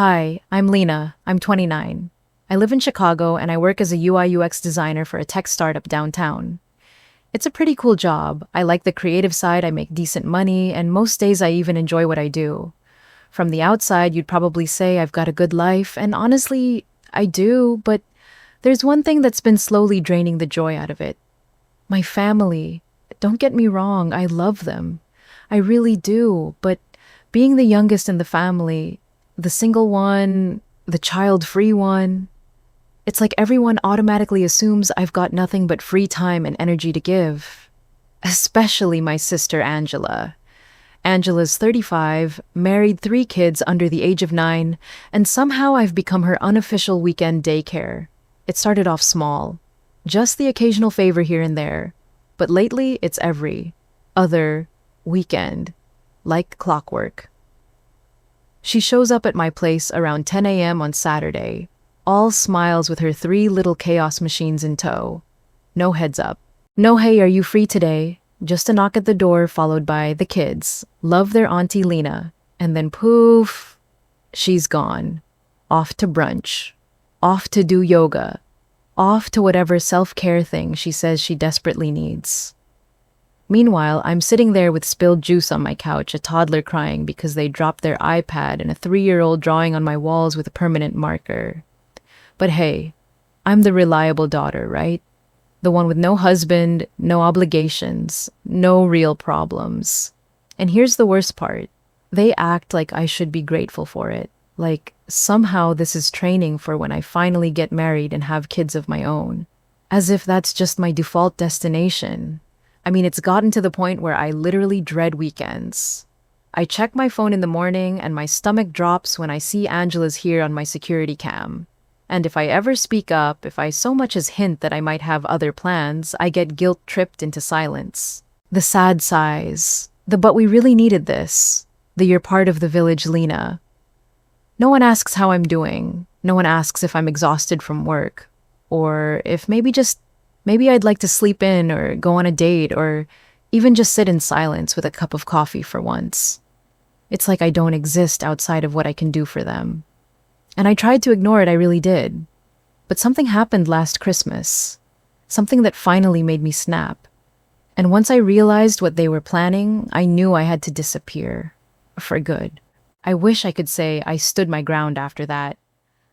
Hi, I'm Lena. I'm 29. I live in Chicago and I work as a UI/UX designer for a tech startup downtown. It's a pretty cool job. I like the creative side, I make decent money, and most days I even enjoy what I do. From the outside, you'd probably say I've got a good life, and honestly, I do, but there's one thing that's been slowly draining the joy out of it. My family. Don't get me wrong, I love them. I really do, but being the youngest in the family, the single one, the child-free one, it's like everyone automatically assumes I've got nothing but free time and energy to give. Especially my sister Angela. Angela's 35, married 3 kids under the age of 9, and somehow I've become her unofficial weekend daycare. It started off small, just the occasional favor here and there, but lately it's every other weekend, like clockwork. She shows up at my place around 10 a.m. on Saturday, all smiles with her 3 little chaos machines in tow. No heads up. No, hey, are you free today? Just a knock at the door followed by the kids. Love their auntie Lena. And then poof, she's gone. Off to brunch. Off to do yoga. Off to whatever self-care thing she says she desperately needs. Meanwhile, I'm sitting there with spilled juice on my couch, a toddler crying because they dropped their iPad and a 3-year-old drawing on my walls with a permanent marker. But hey, I'm the reliable daughter, right? The one with no husband, no obligations, no real problems. And here's the worst part. They act like I should be grateful for it. Like somehow this is training for when I finally get married and have kids of my own. As if that's just my default destination. I mean, it's gotten to the point where I literally dread weekends. I check my phone in the morning and my stomach drops when I see Angela's here on my security cam. And if I ever speak up, if I so much as hint that I might have other plans, I get guilt-tripped into silence. The sad sighs. The "but we really needed this." The "you're part of the village, Lena." No one asks how I'm doing. No one asks if I'm exhausted from work. Or if maybe I'd like to sleep in or go on a date or even just sit in silence with a cup of coffee for once. It's like I don't exist outside of what I can do for them. And I tried to ignore it, I really did. But something happened last Christmas. Something that finally made me snap. And once I realized what they were planning, I knew I had to disappear. For good. I wish I could say I stood my ground after that.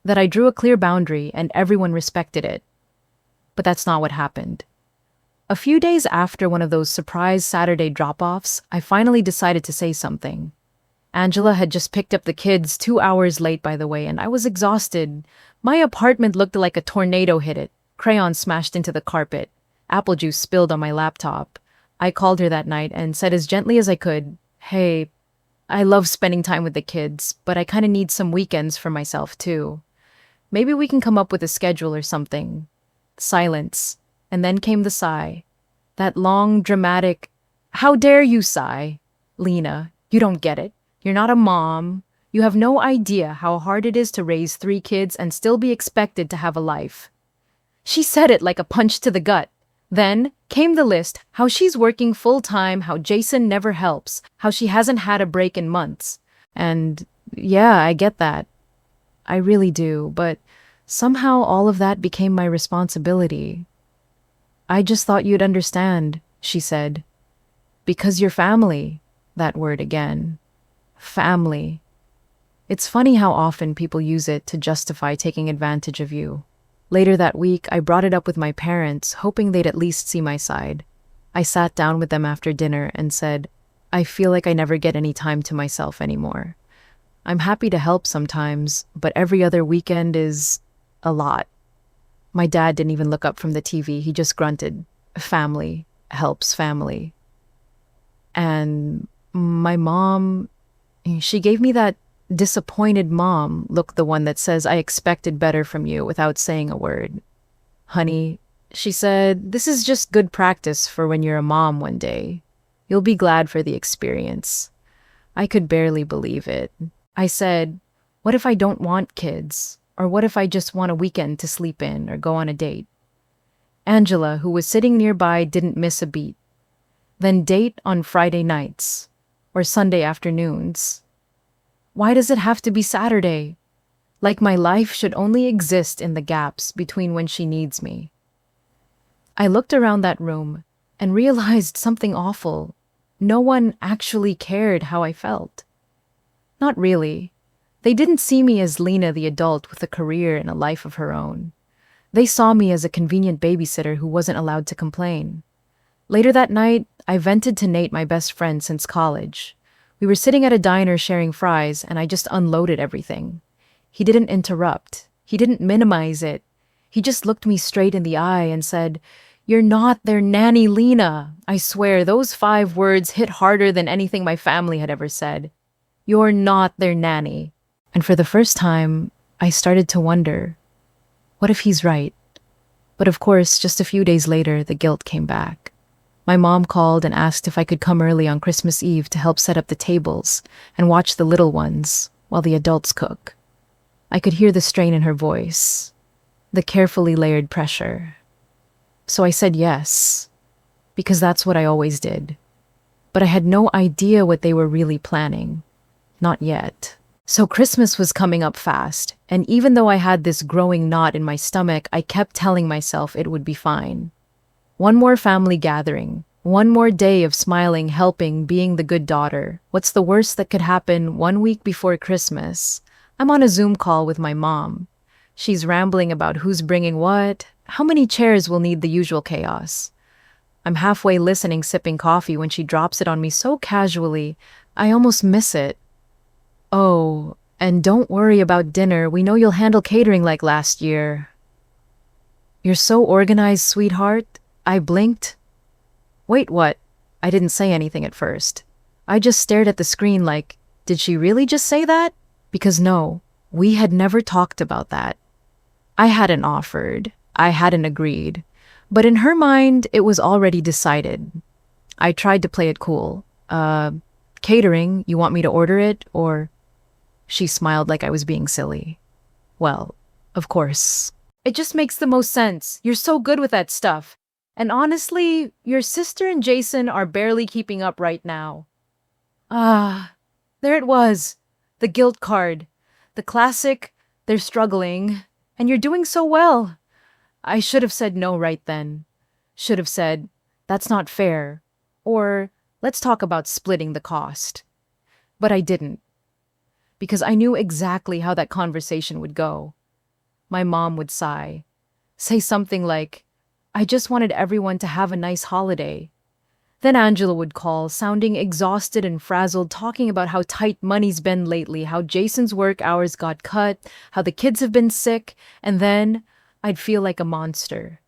That I drew a clear boundary and everyone respected it. But that's not what happened. A few days after one of those surprise Saturday drop-offs, I finally decided to say something. Angela had just picked up the kids 2 hours late, by the way, and I was exhausted. My apartment looked like a tornado hit it. Crayons smashed into the carpet. Apple juice spilled on my laptop. I called her that night and said as gently as I could, "Hey, I love spending time with the kids, but I kind of need some weekends for myself too. Maybe we can come up with a schedule or something." Silence. And then came the sigh. That long, dramatic, "How dare you sigh? Lena, you don't get it. You're not a mom. You have no idea how hard it is to raise 3 kids and still be expected to have a life." She said it like a punch to the gut. Then came the list, how she's working full-time, how Jason never helps, how she hasn't had a break in months. And yeah, I get that. I really do, but somehow all of that became my responsibility. "I just thought you'd understand," she said. "Because you're family." That word again. Family. It's funny how often people use it to justify taking advantage of you. Later that week, I brought it up with my parents, hoping they'd at least see my side. I sat down with them after dinner and said, "I feel like I never get any time to myself anymore. I'm happy to help sometimes, but every other weekend is a lot." My dad didn't even look up from the TV. He just grunted, "Family helps family." And my mom, she gave me that disappointed mom look, the one that says I expected better from you without saying a word. "Honey," she said, "this is just good practice for when you're a mom one day. You'll be glad for the experience." I could barely believe it. I said, "What if I don't want kids? Or what if I just want a weekend to sleep in or go on a date?" Angela, who was sitting nearby, didn't miss a beat. "Then date on Friday nights. Or Sunday afternoons. Why does it have to be Saturday? Like my life should only exist in the gaps between when she needs me. I looked around that room and realized something awful. No one actually cared how I felt. Not really. They didn't see me as Lena the adult with a career and a life of her own. They saw me as a convenient babysitter who wasn't allowed to complain. Later that night, I vented to Nate, my best friend since college. We were sitting at a diner sharing fries, and I just unloaded everything. He didn't interrupt. He didn't minimize it. He just looked me straight in the eye and said, "You're not their nanny, Lena." I swear, those 5 words hit harder than anything my family had ever said. You're not their nanny. And for the first time, I started to wonder, what if he's right? But of course, just a few days later, the guilt came back. My mom called and asked if I could come early on Christmas Eve to help set up the tables and watch the little ones while the adults cook. I could hear the strain in her voice, the carefully layered pressure. So I said yes, because that's what I always did. But I had no idea what they were really planning. Not yet. So Christmas was coming up fast, and even though I had this growing knot in my stomach, I kept telling myself it would be fine. One more family gathering, one more day of smiling, helping, being the good daughter. What's the worst that could happen 1 week before Christmas? I'm on a Zoom call with my mom. She's rambling about who's bringing what, how many chairs will need, the usual chaos. I'm halfway listening, sipping coffee, when she drops it on me so casually, I almost miss it. "Oh, and don't worry about dinner. We know you'll handle catering like last year." "You're so organized, sweetheart." I blinked. Wait, what? I didn't say anything at first. I just stared at the screen like, did she really just say that? Because no, we had never talked about that. I hadn't offered. I hadn't agreed. But in her mind, it was already decided. I tried to play it cool. Catering, you want me to order it, or... She smiled like I was being silly. Well, of course. It just makes the most sense. You're so good with that stuff. And honestly, your sister and Jason are barely keeping up right now. There it was. The guilt card. The classic, they're struggling, and you're doing so well. I should have said no right then. Should have said, that's not fair. Or, let's talk about splitting the cost. But I didn't. Because I knew exactly how that conversation would go. My mom would sigh, say something like, "I just wanted everyone to have a nice holiday." Then Angela would call, sounding exhausted and frazzled, talking about how tight money's been lately, how Jason's work hours got cut, how the kids have been sick, and then I'd feel like a monster.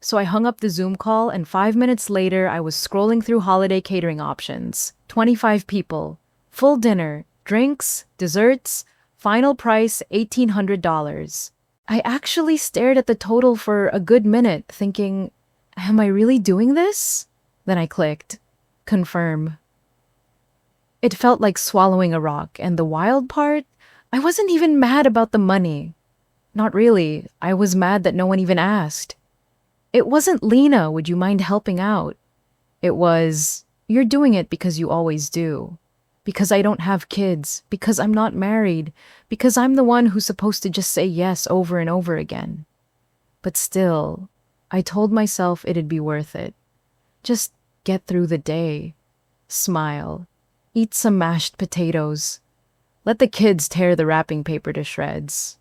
So I hung up the Zoom call, and 5 minutes later, I was scrolling through holiday catering options. 25 people, full dinner, drinks, desserts, final price $1,800. I actually stared at the total for a good minute, thinking, am I really doing this? Then I clicked, confirm. It felt like swallowing a rock, and the wild part, I wasn't even mad about the money. Not really. I was mad that no one even asked. It wasn't, "Lena, would you mind helping out?" It was, "You're doing it because you always do. Because I don't have kids, because I'm not married, because I'm the one who's supposed to just say yes over and over again." But still, I told myself it'd be worth it. Just get through the day. Smile. Eat some mashed potatoes. Let the kids tear the wrapping paper to shreds.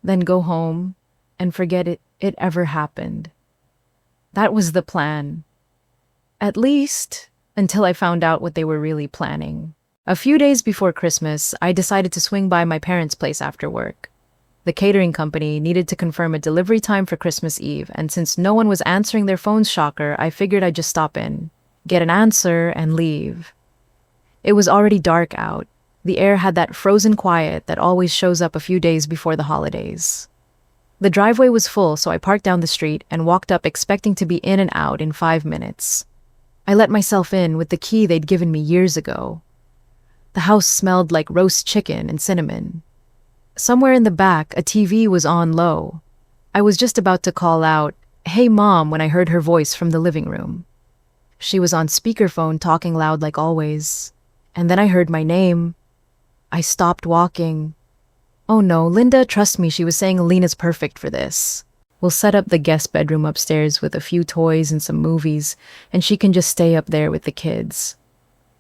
Then go home and forget it ever happened. That was the plan. At least, until I found out what they were really planning. A few days before Christmas, I decided to swing by my parents' place after work. The catering company needed to confirm a delivery time for Christmas Eve, and since no one was answering their phones, shocker, I figured I'd just stop in, get an answer, and leave. It was already dark out. The air had that frozen quiet that always shows up a few days before the holidays. The driveway was full, so I parked down the street and walked up expecting to be in and out in 5 minutes. I let myself in with the key they'd given me years ago. The house smelled like roast chicken and cinnamon. Somewhere in the back, a TV was on low. I was just about to call out, "Hey, Mom," when I heard her voice from the living room. She was on speakerphone, talking loud like always. And then I heard my name. I stopped walking. Oh no, Linda, trust me, she was saying Lena's perfect for this. We'll set up the guest bedroom upstairs with a few toys and some movies, and she can just stay up there with the kids.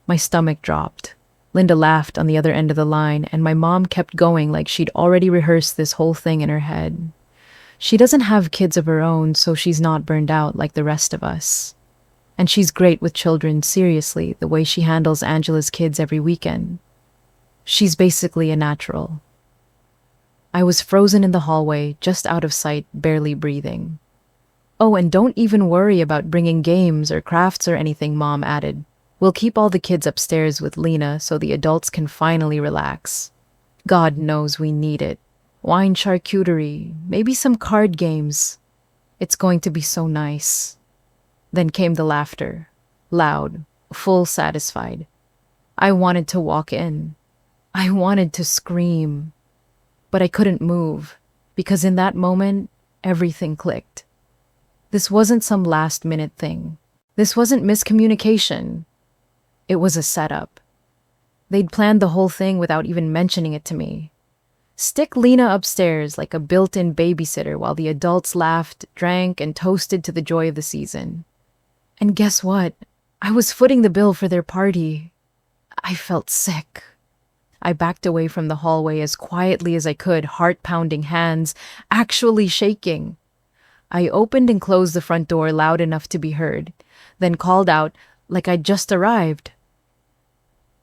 My stomach dropped. Linda laughed on the other end of the line, and my mom kept going like she'd already rehearsed this whole thing in her head. She doesn't have kids of her own, so she's not burned out like the rest of us. And she's great with children, seriously, the way she handles Angela's kids every weekend. She's basically a natural. I was frozen in the hallway, just out of sight, barely breathing. Oh, and don't even worry about bringing games or crafts or anything, Mom added. We'll keep all the kids upstairs with Lena so the adults can finally relax. God knows we need it. Wine charcuterie, maybe some card games. It's going to be so nice. Then came the laughter. Loud, full satisfied. I wanted to walk in. I wanted to scream. But I couldn't move, because in that moment, everything clicked. This wasn't some last-minute thing. This wasn't miscommunication. It was a setup. They'd planned the whole thing without even mentioning it to me. Stick Lena upstairs like a built-in babysitter while the adults laughed, drank, and toasted to the joy of the season. And guess what? I was footing the bill for their party. I felt sick. I backed away from the hallway as quietly as I could, heart-pounding, hands actually shaking. I opened and closed the front door loud enough to be heard, then called out like I'd just arrived.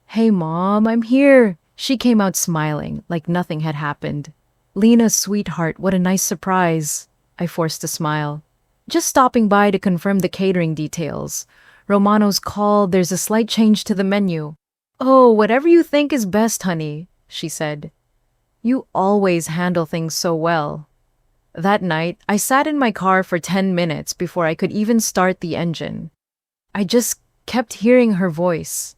Hey, Mom, I'm here. She came out smiling, like nothing had happened. Lena, sweetheart, what a nice surprise. I forced a smile. Just stopping by to confirm the catering details. Romano's called, there's a slight change to the menu. Oh, whatever you think is best, honey, she said. You always handle things so well. That night, I sat in my car for 10 minutes before I could even start the engine. I just kept hearing her voice.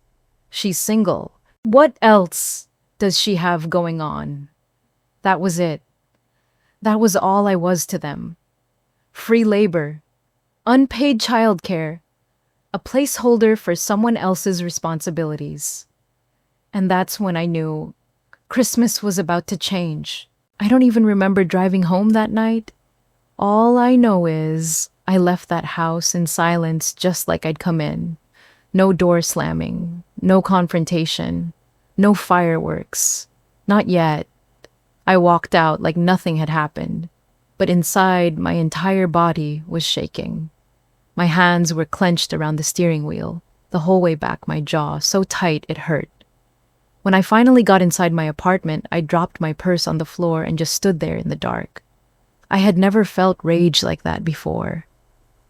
She's single. What else does she have going on? That was it. That was all I was to them. Free labor, unpaid childcare, a placeholder for someone else's responsibilities. And that's when I knew Christmas was about to change. I don't even remember driving home that night. All I know is I left that house in silence just like I'd come in. No door slamming, no confrontation, no fireworks. Not yet. I walked out like nothing had happened, but inside my entire body was shaking. My hands were clenched around the steering wheel, the whole way back my jaw, so tight it hurt. When I finally got inside my apartment, I dropped my purse on the floor and just stood there in the dark. I had never felt rage like that before.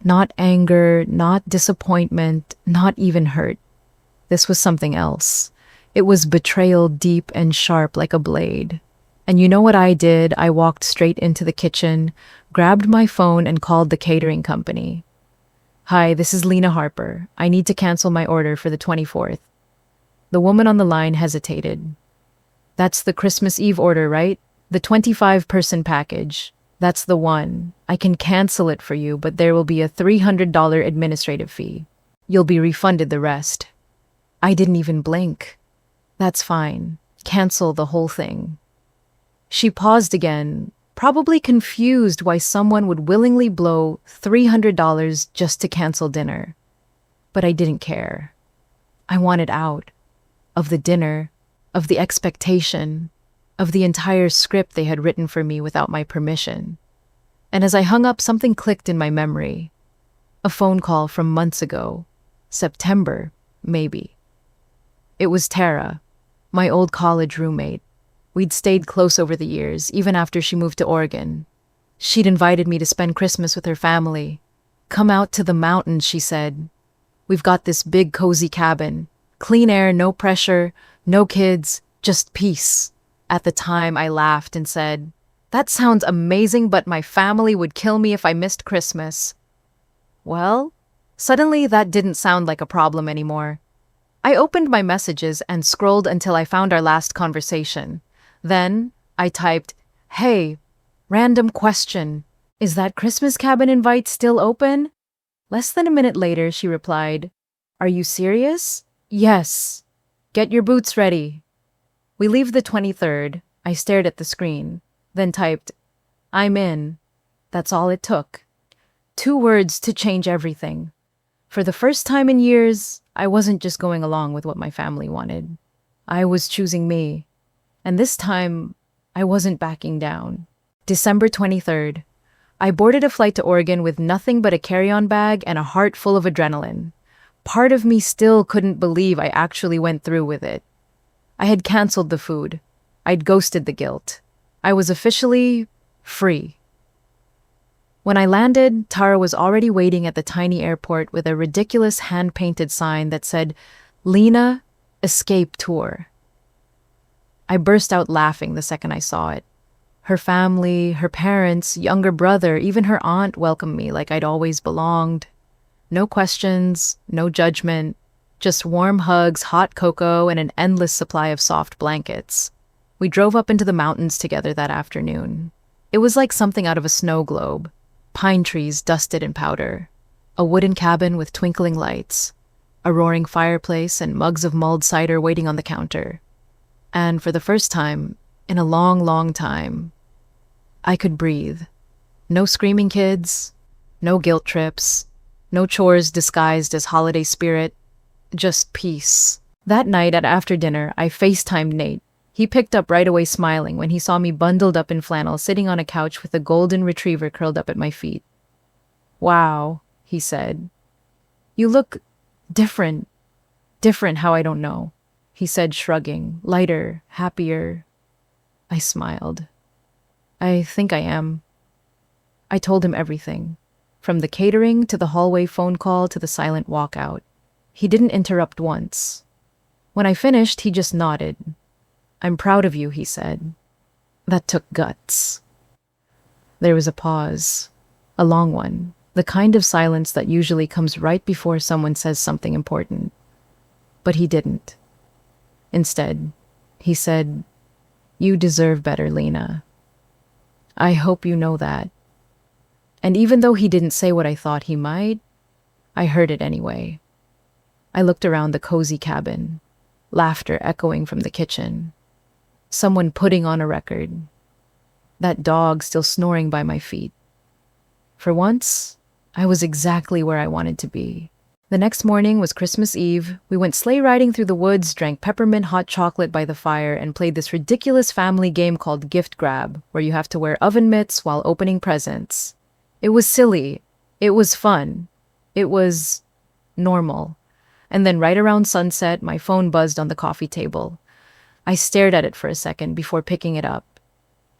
Not anger, not disappointment, not even hurt. This was something else. It was betrayal deep and sharp like a blade. And you know what I did? I walked straight into the kitchen, grabbed my phone, and called the catering company. Hi, this is Lena Harper. I need to cancel my order for the 24th. The woman on the line hesitated. That's the Christmas Eve order, right? The 25-person package. That's the one. I can cancel it for you, but there will be a $300 administrative fee. You'll be refunded the rest. I didn't even blink. That's fine. Cancel the whole thing. She paused again, probably confused why someone would willingly blow $300 just to cancel dinner. But I didn't care. I wanted out. Of the dinner, of the expectation, of the entire script they had written for me without my permission. And as I hung up, something clicked in my memory. A phone call from months ago. September, maybe. It was Tara, my old college roommate. We'd stayed close over the years, even after she moved to Oregon. She'd invited me to spend Christmas with her family. Come out to the mountains, she said. We've got this big, cozy cabin. Clean air, no pressure, no kids, just peace. At the time, I laughed and said, that sounds amazing, but my family would kill me if I missed Christmas. Well, suddenly that didn't sound like a problem anymore. I opened my messages and scrolled until I found our last conversation. Then I typed, hey, random question. Is that Christmas cabin invite still open? Less than a minute later, she replied, are you serious? Yes. Get your boots ready. We leave the 23rd. I stared at the screen, then typed, "I'm in." That's all it took. 2 words to change everything. For the first time in years, I wasn't just going along with what my family wanted. I was choosing me. And this time, I wasn't backing down. December 23rd. I boarded a flight to Oregon with nothing but a carry-on bag and a heart full of adrenaline. Part of me still couldn't believe I actually went through with it. I had canceled the food. I'd ghosted the guilt. I was officially free. When I landed, Tara was already waiting at the tiny airport with a ridiculous hand-painted sign that said, "Lena, Escape Tour." I burst out laughing the second I saw it. Her family, her parents, younger brother, even her aunt welcomed me like I'd always belonged. No questions, no judgment, just warm hugs, hot cocoa, and an endless supply of soft blankets. We drove up into the mountains together that afternoon. It was like something out of a snow globe. Pine trees dusted in powder, a wooden cabin with twinkling lights, a roaring fireplace and mugs of mulled cider waiting on the counter. And for the first time, in a long, long time, I could breathe. No screaming kids, no guilt trips, no chores disguised as holiday spirit, just peace. That night after dinner, I FaceTimed Nate. He picked up right away smiling when he saw me bundled up in flannel sitting on a couch with a golden retriever curled up at my feet. "Wow," he said. "You look different. Different how I don't know," he said, shrugging, lighter, happier. I smiled. "I think I am." I told him everything, from the catering to the hallway phone call to the silent walkout. He didn't interrupt once. When I finished, he just nodded. "I'm proud of you," he said. That took guts. There was a pause, a long one, the kind of silence that usually comes right before someone says something important. But he didn't. Instead, he said, "You deserve better, Lena. I hope you know that." And even though he didn't say what I thought he might, I heard it anyway. I looked around the cozy cabin, laughter echoing from the kitchen. Someone putting on a record. That dog still snoring by my feet. For once, I was exactly where I wanted to be. The next morning was Christmas Eve. We went sleigh riding through the woods, drank peppermint hot chocolate by the fire, and played this ridiculous family game called Gift Grab, where you have to wear oven mitts while opening presents. It was silly. It was fun. It was normal. And then right around sunset, my phone buzzed on the coffee table. I stared at it for a second before picking it up.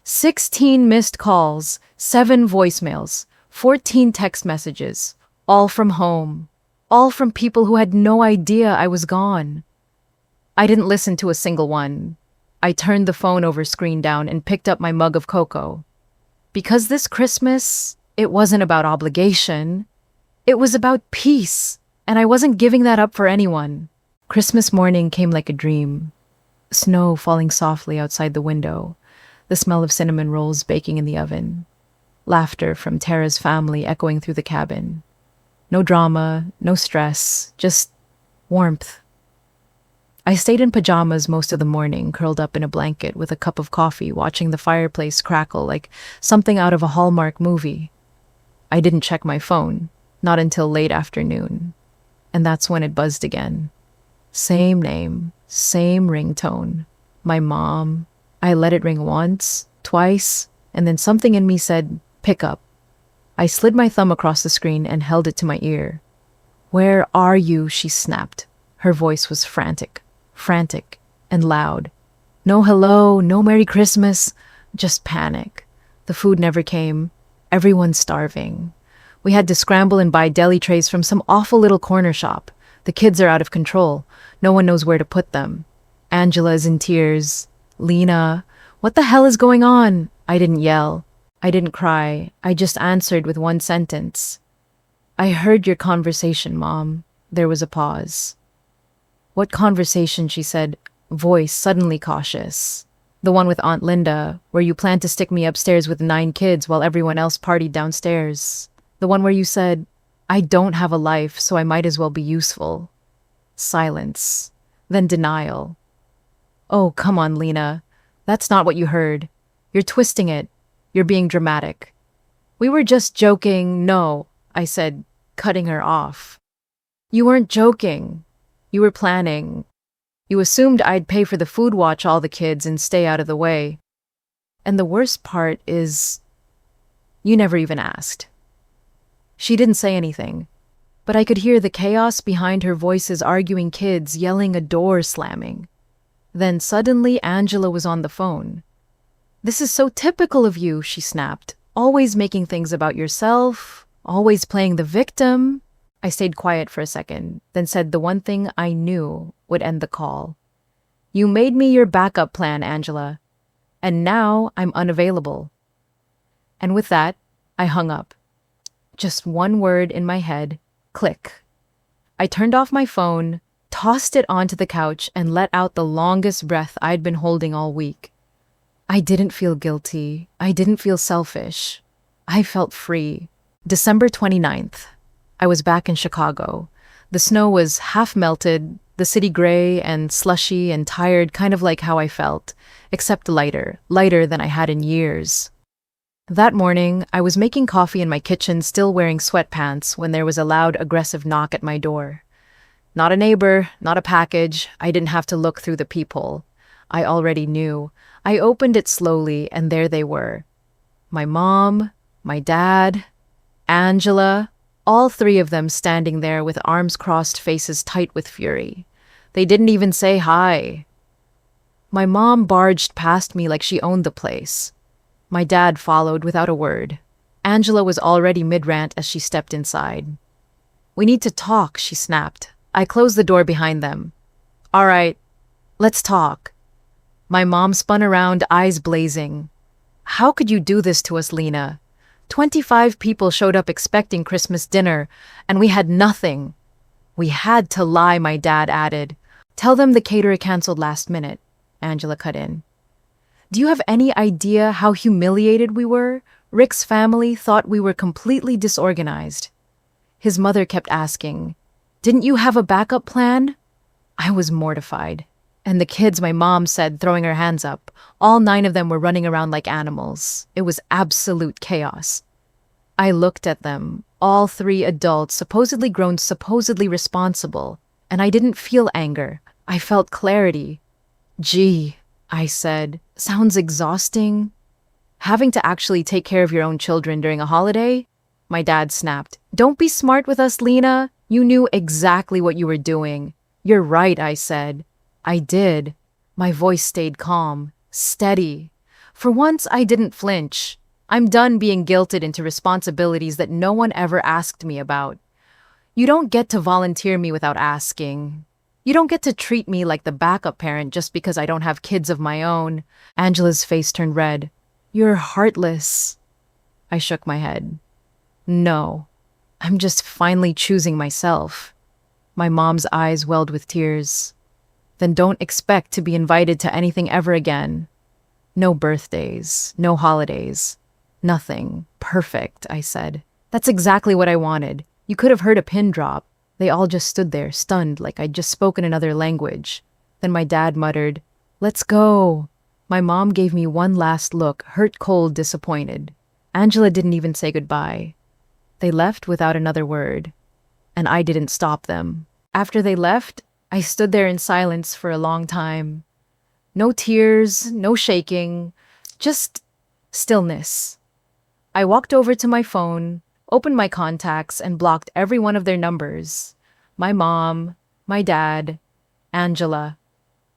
16 missed calls, 7 voicemails, 14 text messages, all from home, all from people who had no idea I was gone. I didn't listen to a single one. I turned the phone over screen down and picked up my mug of cocoa. Because this Christmas, it wasn't about obligation. It was about peace, and I wasn't giving that up for anyone. Christmas morning came like a dream. Snow falling softly outside the window, the smell of cinnamon rolls baking in the oven, laughter from Tara's family echoing through the cabin. No drama, no stress, just warmth. I stayed in pajamas most of the morning, curled up in a blanket with a cup of coffee, watching the fireplace crackle like something out of a Hallmark movie. I didn't check my phone, not until late afternoon. And that's when it buzzed again. Same name, same ringtone. My mom. I let it ring once, twice, and then something in me said, "Pick up." I slid my thumb across the screen and held it to my ear. "Where are you?" she snapped. Her voice was frantic and loud. No hello, no Merry Christmas, just panic. The food never came. Everyone's starving. We had to scramble and buy deli trays from some awful little corner shop. The kids are out of control. No one knows where to put them. Angela is in tears. "Lena, what the hell is going on?" I didn't yell. I didn't cry. I just answered with one sentence. "I heard your conversation, Mom." There was a pause. "What conversation?" she said, voice suddenly cautious. "The one with Aunt Linda, where you planned to stick me upstairs with 9 kids while everyone else partied downstairs. The one where you said, 'I don't have a life, so I might as well be useful.'" Silence. Then denial. "Oh, come on, Lena. That's not what you heard. You're twisting it. You're being dramatic. We were just joking. No, I said, cutting her off. You weren't joking. You were planning. You assumed I'd pay for the food, watch all the kids, and stay out of the way. And the worst part is, you never even asked. She didn't say anything, but I could hear the chaos behind her voices, arguing, kids yelling, a door slamming. Then suddenly Angela was on the phone. This is so typical of you, she snapped. Always making things about yourself, always playing the victim. I stayed quiet for a second, then said the one thing I knew would end the call. You made me your backup plan, Angela, and now I'm unavailable. And with that, I hung up. Just one word in my head, click. I turned off my phone, tossed it onto the couch, and let out the longest breath I'd been holding all week. I didn't feel guilty. I didn't feel selfish. I felt free. December 29th. I was back in Chicago. The snow was half melted, the city gray and slushy and tired, kind of like how I felt, except lighter than I had in years. That morning, I was making coffee in my kitchen, still wearing sweatpants, when there was a loud, aggressive knock at my door. Not a neighbor, not a package. I didn't have to look through the peephole. I already knew. I opened it slowly, and there they were. My mom, my dad, Angela, all three of them standing there with arms crossed, faces tight with fury. They didn't even say hi. My mom barged past me like she owned the place. My dad followed without a word. Angela was already mid-rant as she stepped inside. We need to talk, she snapped. I closed the door behind them. All right, let's talk. My mom spun around, eyes blazing. How could you do this to us, Lena? 25 people showed up expecting Christmas dinner, and we had nothing. We had to lie, my dad added. Tell them the caterer canceled last minute, Angela cut in. Do you have any idea how humiliated we were? Rick's family thought we were completely disorganized. His mother kept asking, didn't you have a backup plan? I was mortified. And the kids, my mom said, throwing her hands up. All 9 of them were running around like animals. It was absolute chaos. I looked at them, all 3 adults, supposedly grown, supposedly responsible, and I didn't feel anger. I felt clarity. Gee, I said, sounds exhausting. Having to actually take care of your own children during a holiday? My dad snapped. Don't be smart with us, Lena. You knew exactly what you were doing. You're right, I said. I did. My voice stayed calm, steady. For once, I didn't flinch. I'm done being guilted into responsibilities that no one ever asked me about. You don't get to volunteer me without asking. You don't get to treat me like the backup parent just because I don't have kids of my own. Angela's face turned red. You're heartless. I shook my head. No, I'm just finally choosing myself. My mom's eyes welled with tears. Then don't expect to be invited to anything ever again. No birthdays, no holidays, nothing. Perfect, I said. That's exactly what I wanted. You could have heard a pin drop. They all just stood there, stunned, like I'd just spoken another language. Then my dad muttered, let's go. My mom gave me one last look, hurt, cold, disappointed. Angela didn't even say goodbye. They left without another word, and I didn't stop them. After they left, I stood there in silence for a long time. No tears, no shaking, just stillness. I walked over to my phone, opened my contacts, and blocked every one of their numbers. My mom, my dad, Angela,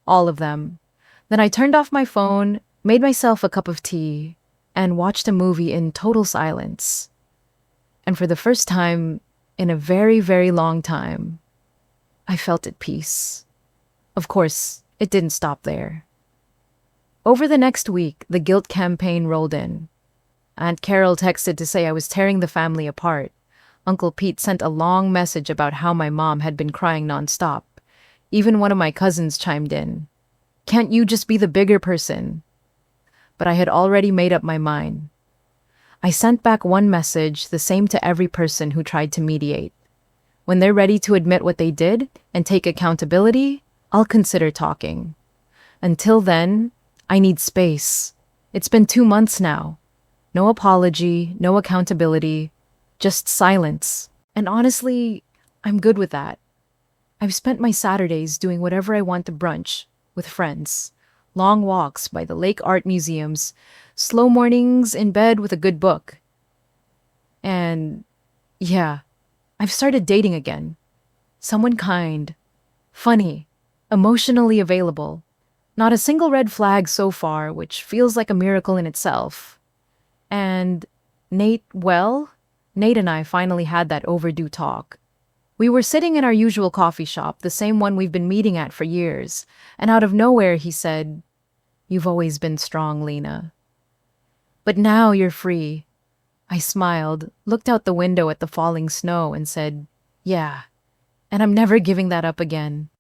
all of them. Then I turned off my phone, made myself a cup of tea, and watched a movie in total silence. And for the first time in a very, very long time, I felt at peace. Of course, it didn't stop there. Over the next week, the guilt campaign rolled in. Aunt Carol texted to say I was tearing the family apart. Uncle Pete sent a long message about how my mom had been crying nonstop. Even one of my cousins chimed in. Can't you just be the bigger person? But I had already made up my mind. I sent back one message, the same to every person who tried to mediate. When they're ready to admit what they did and take accountability, I'll consider talking. Until then, I need space. It's been 2 months now. No apology, no accountability, just silence. And honestly, I'm good with that. I've spent my Saturdays doing whatever I want to brunch with friends, long walks by the lake art museums, slow mornings in bed with a good book. And yeah, I've started dating again. Someone kind, funny, emotionally available. Not a single red flag so far, which feels like a miracle in itself. And Nate and I finally had that overdue talk. We were sitting in our usual coffee shop, the same one we've been meeting at for years, and out of nowhere he said, "You've always been strong, Lena. But now you're free." I smiled, looked out the window at the falling snow, and said, "Yeah, and I'm never giving that up again."